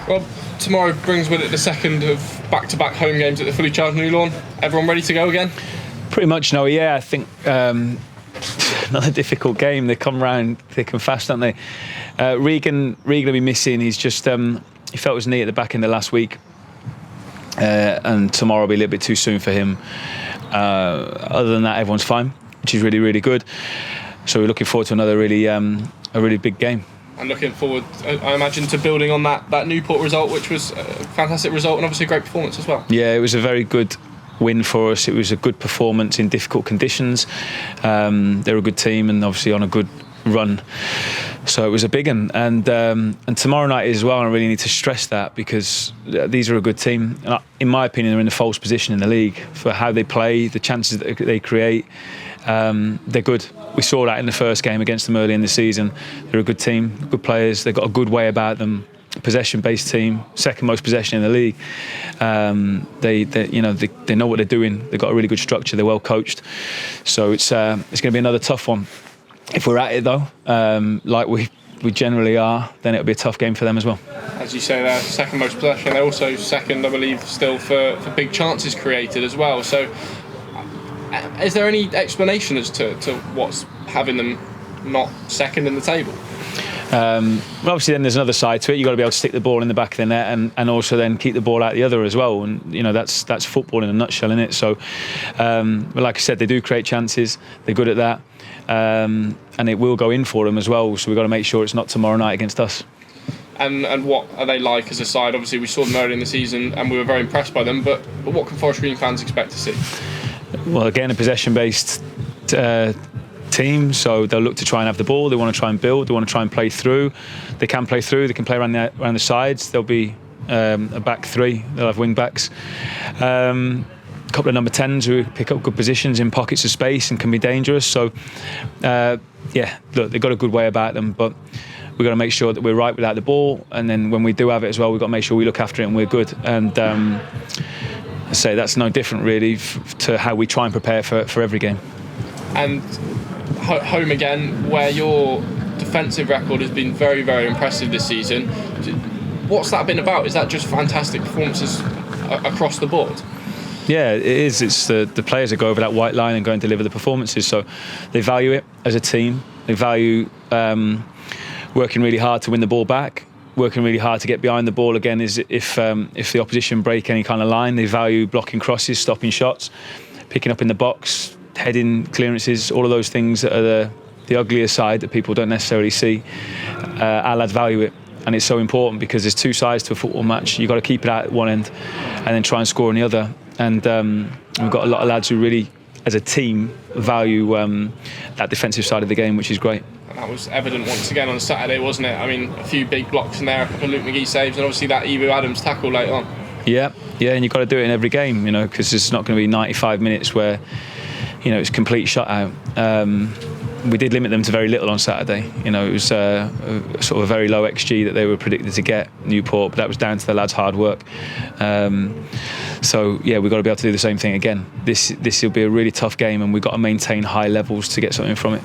Well, tomorrow brings with it the second of back-to-back home games at the fully charged New Lawn. Everyone ready to go again? Pretty much, no. Yeah, I think another difficult game. They come round thick and fast, don't they? Regan will be missing. He's just he felt his knee at the back end of last week, and tomorrow will be a little bit too soon for him. Other than that, everyone's fine, which is really, really good. So we're looking forward to another a really big game. And looking forward, I imagine, to building on that Newport result, which was a fantastic result and obviously a great performance as well. Yeah, it was a very good win for us. It was a good performance in difficult conditions. They're a good team and obviously on a good run. So it was a big one. And tomorrow night as well, I really need to stress that because these are a good team. And in my opinion, they're in a false position in the league for how they play, the chances that they create. They're good. We saw that in the first game against them early in the season. They're a good team, good players. They've got a good way about them. Possession-based team, second most possession in the league. They know what they're doing. They've got a really good structure. They're well coached. So it's going to be another tough one. If we're at it though, like we generally are, then it'll be a tough game for them as well. As you say, they're second most possession. They're also second, I believe, still for big chances created as well. So is there any explanation as to what's having them not second in the table? Well, obviously then there's another side to it. You've got to be able to stick the ball in the back of the net and also then keep the ball out the other as well. And that's football in a nutshell, isn't it? So but like I said, they do create chances. They're good at that, and it will go in for them as well. So we've got to make sure it's not tomorrow night against us. And what are they like as a side? Obviously we saw them early in the season and we were very impressed by them, but what can Forest Green fans expect to see? Well, again, a possession-based team, so they'll look to try and have the ball. They want to try and build. They want to try and play through. They can play through. They can play around the sides. There'll be a back three. They'll have wing backs. A couple of number 10s who pick up good positions in pockets of space and can be dangerous. So, look, they've got a good way about them, but we've got to make sure that we're right without the ball. And then when we do have it as well, we've got to make sure we look after it and we're good. And I say that's no different really to how we try and prepare for every game. And home again, where your defensive record has been very, very impressive this season. What's that been about? Is that just fantastic performances across the board? Yeah, it is. It's the players that go over that white line and go and deliver the performances. So they value it as a team. They value working really hard to win the ball back. Working really hard to get behind the ball again is if the opposition break any kind of line. They value blocking crosses, stopping shots, picking up in the box, heading clearances, all of those things that are the uglier side that people don't necessarily see. Our lads value it, and it's so important because there's two sides to a football match. You've got to keep it out at one end and then try and score on the other. And we've got a lot of lads who really, as a team, value that defensive side of the game, which is great. And that was evident once again on Saturday, wasn't it? I mean, a few big blocks in there, a couple of Luke McGee saves, and obviously that Ebu Adams tackle late on. Yeah, and you've got to do it in every game, because it's not going to be 95 minutes where, it's complete shutout. We did limit them to very little on Saturday. It was sort of a very low XG that they were predicted to get, Newport, but that was down to the lads' hard work. So, we've got to be able to do the same thing again. This will be a really tough game, and we've got to maintain high levels to get something from it.